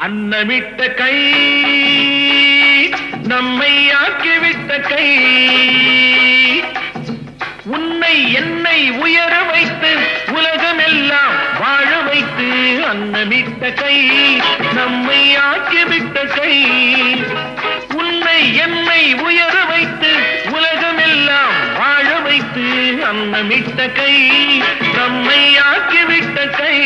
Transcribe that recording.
அன்னமிட்ட கை நம்மை ஆக்கிவிட்ட கை உன்னை என்னை உயர வைத்து உலகமெல்லாம் வாழ வைத்து அன்னமிட்ட கை நம்மை ஆக்கிவிட்ட கை உன்னை என்னை உயர வைத்து உலகமெல்லாம் வாழ வைத்து அன்னமிட்ட கை நம்மை ஆக்கிவிட்ட கை